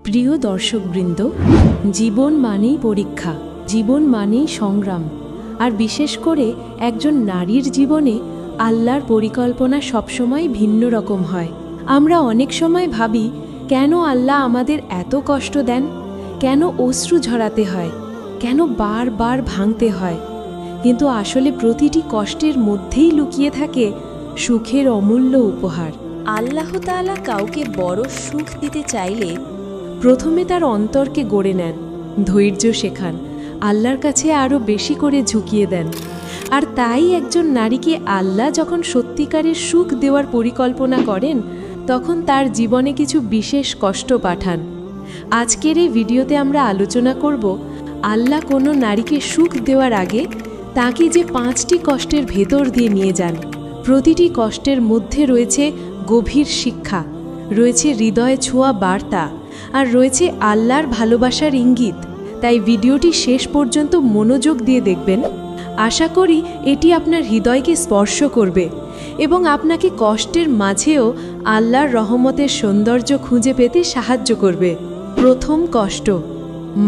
প্রিয় দর্শকবৃন্দ, জীবন মানেই পরীক্ষা, জীবন মানেই সংগ্রাম। আর বিশেষ করে একজন নারীর জীবনে আল্লাহর পরিকল্পনা সবসময় ভিন্ন রকম হয়। আমরা অনেক সময় ভাবি, কেন আল্লাহ আমাদের এত কষ্ট দেন, কেন অশ্রু ঝরাতে হয়, কেন বারবার ভাঙতে হয়। কিন্তু আসলে প্রতিটি কষ্টের মধ্যেই লুকিয়ে থাকে সুখের অমূল্য উপহার। আল্লাহ তাআলা কাউকে বড় সুখ দিতে চাইলে প্রথমে তার অন্তরকে গড়ে নেন, ধৈর্য শেখান, আল্লাহর কাছে আরও বেশি করে ঝুঁকিয়ে দেন। আর তাই একজন নারীকে আল্লাহ যখন সত্যিকারের সুখ দেওয়ার পরিকল্পনা করেন, তখন তার জীবনে কিছু বিশেষ কষ্ট পাঠান। আজকের এই ভিডিওতে আমরা আলোচনা করব আল্লাহ কোনো নারীকে সুখ দেওয়ার আগে তাকে যে 5টি কষ্টের ভেতর দিয়ে নিয়ে যান। প্রতিটি কষ্টের মধ্যে রয়েছে গভীর শিক্ষা, রয়েছে হৃদয়ে ছোঁয়া বার্তা, আর রয়েছে আল্লাহর ভালোবাসার ইঙ্গিত। তাই ভিডিওটি শেষ পর্যন্ত মনোযোগ দিয়ে দেখবেন। আশা করি এটি আপনার হৃদয়কে স্পর্শ করবে এবং আপনাকে কষ্টের মাঝেও আল্লাহর রহমতের সৌন্দর্য খুঁজে পেতে সাহায্য করবে। প্রথম কষ্ট,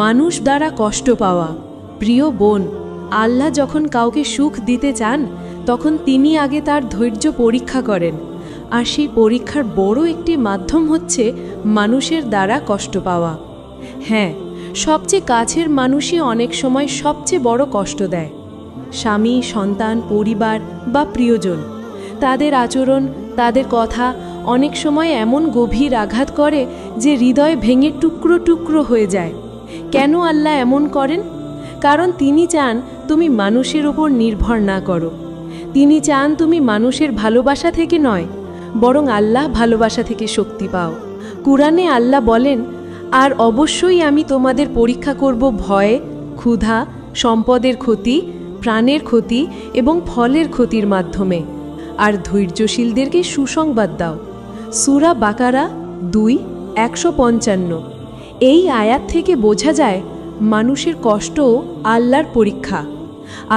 মানুষ দ্বারা কষ্ট পাওয়া। প্রিয় বোন, আল্লাহ যখন কাউকে সুখ দিতে চান, তখন তিনি আগে তার ধৈর্য পরীক্ষা করেন। আর সেই পরীক্ষার বড় একটি মাধ্যম হচ্ছে মানুষের দ্বারা কষ্ট পাওয়া। হ্যাঁ, সবচেয়ে কাছের মানুষই অনেক সময় সবচেয়ে বড় কষ্ট দেয়। স্বামী, সন্তান, পরিবার বা প্রিয়জন, তাদের আচরণ, তাদের কথা অনেক সময় এমন গভীর আঘাত করে যে হৃদয় ভেঙে টুকরো টুকরো হয়ে যায়। কেন আল্লাহ এমন করেন? কারণ তিনি চান তুমি মানুষের ওপর নির্ভর না করো। তিনি চান তুমি মানুষের ভালোবাসা থেকে নয়, বরং আল্লাহ ভালোবাসা থেকে শক্তি পাও। কুরআনে আল্লাহ বলেন, আর অবশ্যই আমি তোমাদের পরীক্ষা করব ভয়, ক্ষুধা, সম্পদের ক্ষতি, প্রাণের ক্ষতি এবং ফলের ক্ষতির মাধ্যমে। আর ধৈর্যশীলদেরকে সুসংবাদ দাও। সূরা বাকারা 2:155। এই আয়াত থেকে বোঝা যায় মানুষের কষ্টও আল্লাহর পরীক্ষা।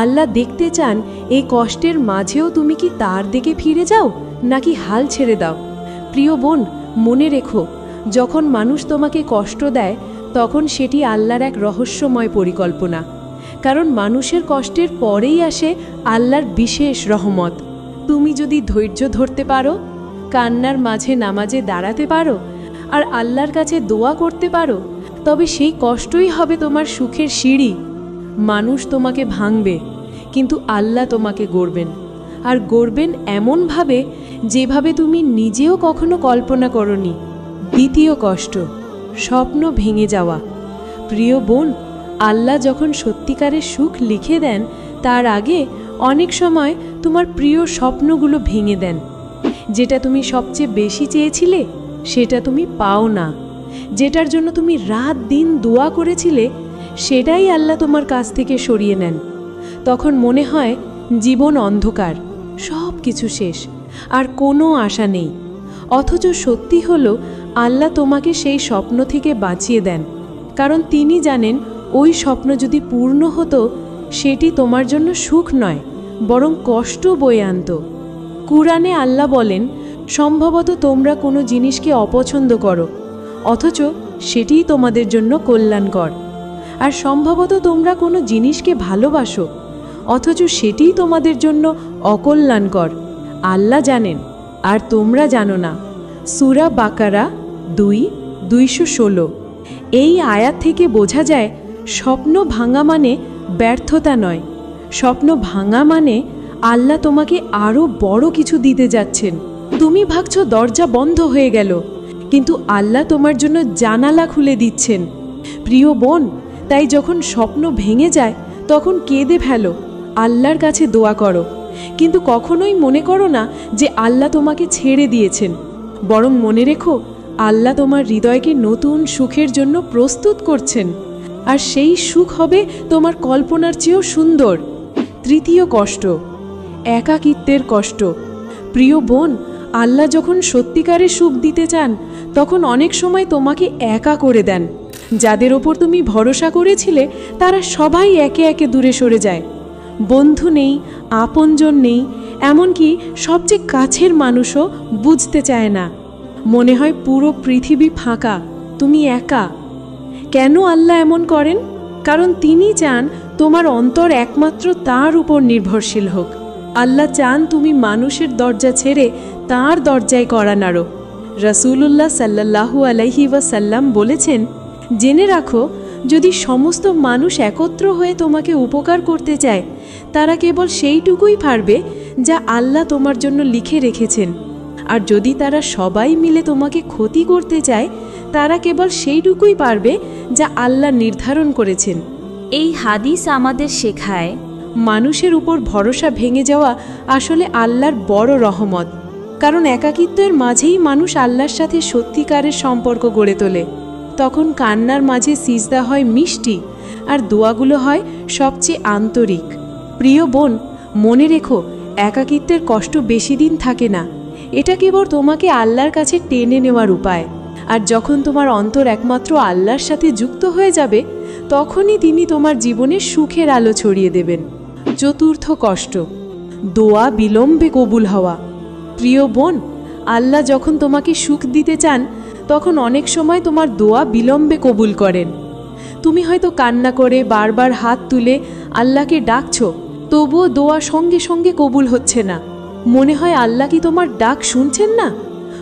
আল্লাহ দেখতে চান এই কষ্টের মাঝেও তুমি কি তার দিকে ফিরে যাও নাকি হাল ছেড়ে দাও। প্রিয় বোন, মনে রেখো, যখন মানুষ তোমাকে কষ্ট দেয়, তখন সেটি আল্লাহর এক রহস্যময় পরিকল্পনা। কারণ মানুষের কষ্টের পরেই আসে আল্লাহর বিশেষ রহমত। তুমি যদি ধৈর্য ধরতে পারো, কান্নার মাঝে নামাজে দাঁড়াতে পারো, আর আল্লাহর কাছে দোয়া করতে পারো, তবে সেই কষ্টই হবে তোমার সুখের সিঁড়ি। মানুষ তোমাকে ভাঙবে, কিন্তু আল্লাহ তোমাকে গড়বেন, আর গড়বেন এমনভাবে যেভাবে তুমি নিজেও কখনো কল্পনা করনি। দ্বিতীয় কষ্ট, স্বপ্ন ভেঙে যাওয়া। প্রিয় বোন, আল্লাহ যখন সত্যিকারের সুখ লিখে দেন, তার আগে অনেক সময় তোমার প্রিয় স্বপ্নগুলো ভেঙে দেন। যেটা তুমি সবচেয়ে বেশি চেয়েছিলে, সেটা তুমি পাও না। যেটার জন্য তুমি রাত দিন দোয়া করেছিলে, সেটাই আল্লাহ তোমার কাছ থেকে সরিয়ে নেন। তখন মনে হয় জীবন অন্ধকার, সব কিছু শেষ, আর কোনো আশা নেই। অথচ সত্যি হলো আল্লাহ তোমাকে সেই স্বপ্ন থেকে বাঁচিয়ে দেন, কারণ তিনি জানেন ওই স্বপ্ন যদি পূর্ণ হতো, সেটি তোমার জন্য সুখ নয়, বরং কষ্ট বয়ে আনত। কুরআনে আল্লাহ বলেন, সম্ভবত তোমরা কোনো জিনিসকে অপছন্দ করো, অথচ সেটিই তোমাদের জন্য কল্যাণকর। আর সম্ভবত তোমরা কোনো জিনিসকে ভালোবাসো, অথচ সেটিই তোমাদের জন্য অকল্যাণকর। আল্লাহ জানেন, আর তোমরা জানো না। সূরা বাকারা 2:216। এই আয়াত থেকে বোঝা যায় স্বপ্ন ভাঙা মানে ব্যর্থতা নয়, স্বপ্ন ভাঙা মানে আল্লাহ তোমাকে আরও বড় কিছু দিতে যাচ্ছেন। তুমি ভাবছো দরজা বন্ধ হয়ে গেল, কিন্তু আল্লাহ তোমার জন্য জানালা খুলে দিচ্ছেন। প্রিয় বোন, তাই যখন স্বপ্ন ভেঙে যায়, তখন কেঁদে ফেলো, আল্লাহর কাছে দোয়া করো, কিন্তু কখনোই মনে করো না যে আল্লাহ তোমাকে ছেড়ে দিয়েছেন। বরং মনে রেখো, আল্লাহ তোমার হৃদয়কে নতুন সুখের জন্য প্রস্তুত করছেন, আর সেই সুখ হবে তোমার কল্পনার চেয়েও সুন্দর। তৃতীয় কষ্ট, একাকিত্বের কষ্ট। প্রিয় বোন, আল্লাহ যখন সত্যিকারের সুখ দিতে চান, তখন অনেক সময় তোমাকে একা করে দেন। যাদের ওপর তুমি ভরসা করেছিলে, তারা সবাই একে একে দূরে সরে যায়। বন্ধু নেই, আপনজন নেই, এমনকি সবচেয়ে কাছের মানুষও বুঝতে চায় না। মনে হয় পুরো পৃথিবী ফাঁকা, তুমি একা। কেন আল্লাহ এমন করেন? কারণ তিনি চান তোমার অন্তর একমাত্র তার উপর নির্ভরশীল হোক। আল্লাহ চান তুমি মানুষের দরজা ছেড়ে তার দরজায় কড়া নাড়ো। রাসূলুল্লাহ সাল্লাল্লাহু আলাইহি ওয়াসাল্লাম বলেছেন, জেনে রাখো, যদি সমস্ত মানুষ একত্র হয়ে তোমাকে উপকার করতে চায়, তারা কেবল সেইটুকুই পারবে যা আল্লাহ তোমার জন্য লিখে রেখেছেন। আর যদি তারা সবাই মিলে তোমাকে ক্ষতি করতে চায়, তারা কেবল সেইটুকুই পারবে যা আল্লাহ নির্ধারণ করেছেন। এই হাদিস আমাদের শেখায় মানুষের উপর ভরসা ভেঙে যাওয়া আসলে আল্লাহর বড় রহমত। কারণ একাকিত্বের মাঝেই মানুষ আল্লাহর সাথে সত্যিকারের সম্পর্ক গড়ে তোলে। তখন কান্নার মাঝে সিজদা হয় মিষ্টি, আর দোয়াগুলো হয় সবচেয়ে আন্তরিক। প্রিয় বোন, মনে রেখো, একাকিত্বের কষ্ট বেশি দিন থাকে না। এটা কেবল তোমাকে আল্লাহর কাছে টেনে নেওয়ার উপায়। আর যখন তোমার অন্তর একমাত্র আল্লাহর সাথে যুক্ত হয়ে যাবে, তখনই তিনি তোমার জীবনে সুখের আলো ছড়িয়ে দেবেন। চতুর্থ কষ্ট, দোয়া বিলম্বে কবুল হওয়া। প্রিয় বোন, আল্লাহ যখন তোমাকে সুখ দিতে চান, তখন অনেক সময় তোমার দোয়া বিলম্বে কবুল করেন। তুমি হয়তো কান্না করে বারবার হাত তুলে আল্লাহকে ডাকছো, তবুও দোয়া সঙ্গে সঙ্গে কবুল হচ্ছে না। মনে হয় আল্লাহ কি তোমার ডাক শুনছেন না?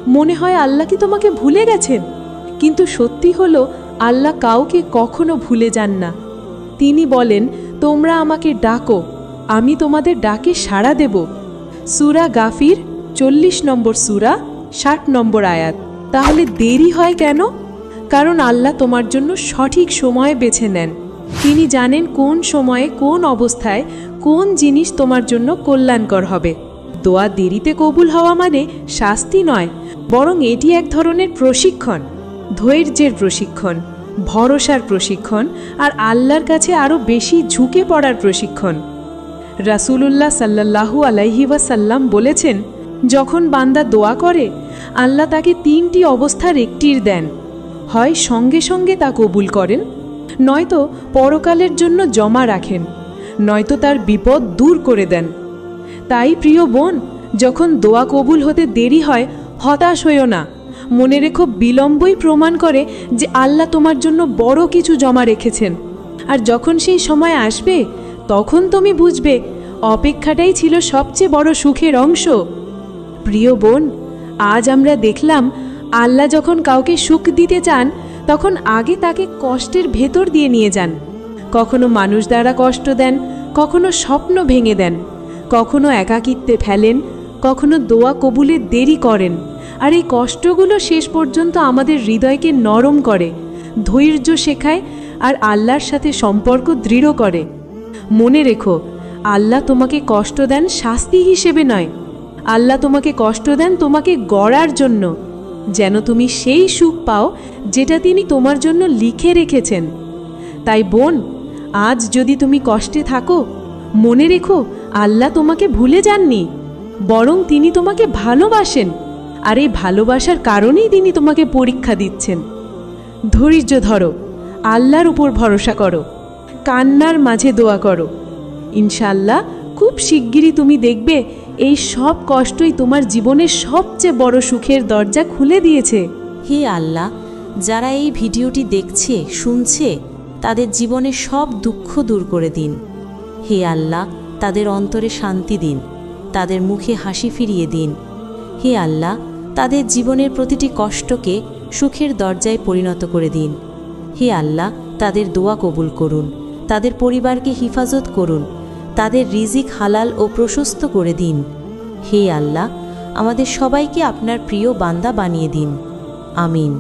মনে হয় আল্লাহ কি তোমাকে ভুলে গেছেন? কিন্তু সত্যি হলো, আল্লাহ কাউকে কখনো ভুলে যান না। তিনি বলেন, তোমরা আমাকে ডাকো, আমি তোমাদের ডাকে সাড়া দেব। সূরা গাফির 40 নম্বর সূরা 60 নম্বর আয়াত। তাহলে দেরি হয় কেন? কারণ আল্লাহ তোমার জন্য সঠিক সময় বেছে নেন। তিনি জানেন কোন সময়ে, কোন অবস্থায়, কোন জিনিস তোমার জন্য কল্যাণকর হবে। দোয়া দেরিতে কবুল হওয়া মানে শাস্তি নয়, বরং এটি এক ধরনের প্রশিক্ষণ, ধৈর্যের প্রশিক্ষণ, ভরসার প্রশিক্ষণ, আর আল্লাহর কাছে আরও বেশি ঝুঁকে পড়ার প্রশিক্ষণ। রাসূলুল্লাহ সাল্লাল্লাহু আলাইহি ওয়াসাল্লাম বলেছেন, যখন বান্দা দোয়া করে, আল্লাহ তাকে 3টি অবস্থার একটির দেন। হয় সঙ্গে সঙ্গে তা কবুল করেন, নয়তো পরকালের জন্য জমা রাখেন, নয়তো তার বিপদ দূর করে দেন। তাই প্রিয় বোন, যখন দোয়া কবুল হতে দেরি হয়, হতাশ হইও না। মনে রেখো, বিলম্বই প্রমাণ করে যে আল্লাহ তোমার জন্য বড় কিছু জমা রেখেছেন। আর যখন সেই সময় আসবে, তখন তুমি বুঝবে অপেক্ষাটাই ছিল সবচেয়ে বড় সুখের অংশ। প্রিয় বোন, আজ আমরা দেখলাম, আল্লাহ যখন কাউকে সুখ দিতে চান, তখন আগে তাকে কষ্টের ভেতর দিয়ে নিয়ে যান। কখনো মানুষ দ্বারা কষ্ট দেন, কখনো স্বপ্ন ভেঙে দেন, কখনো একাকিত্বে ফেলেন, কখনো দোয়া কবুলে দেরি করেন। আর এই কষ্টগুলো শেষ পর্যন্ত আমাদের হৃদয়কে নরম করে, ধৈর্য শেখায়, আর আল্লাহর সাথে সম্পর্ক দৃঢ় করে। মনে রেখো, আল্লাহ তোমাকে কষ্ট দেন শাস্তি হিসেবে নয়। আল্লাহ তোমাকে কষ্ট দেন তোমাকে গড়ার জন্য, যেন তুমি সেই সুখ পাও যেটা তিনি তোমার জন্য লিখে রেখেছেন। তাই বোন, আজ যদি তুমি কষ্টে থাকো, মনে রেখো, আল্লাহ তোমাকে ভুলে যাননি, বরং তিনি তোমাকে ভালোবাসেন। আর এই ভালোবাসার কারণেই তিনি তোমাকে পরীক্ষা দিচ্ছেন। ধৈর্য ধরো, আল্লাহর উপর ভরসা করো, কান্নার মাঝে দোয়া করো। ইনশাআল্লাহ খুব শিগগিরই তুমি দেখবে এই সব কষ্টই তোমার জীবনের সবচেয়ে বড় সুখের দরজা খুলে দিয়েছে। হে আল্লাহ, যারা এই ভিডিওটি দেখছে, শুনছে, তাদের জীবনে সব দুঃখ দূর করে দিন। হে আল্লাহ, তাদের অন্তরে শান্তি দিন, তাদের মুখে হাসি ফিরিয়ে দিন। হে আল্লাহ, তাদের জীবনের প্রতিটি কষ্টকে সুখের দরজায় পরিণত করে দিন। হে আল্লাহ, তাদের দোয়া কবুল করুন, তাদের পরিবারকে হিফাজত করুন, তাদের রিজিক হালাল ও প্রশস্ত করে দিন। হে আল্লাহ, আমাদের সবাইকে আপনার প্রিয় বান্দা বানিয়ে দিন। আমিন।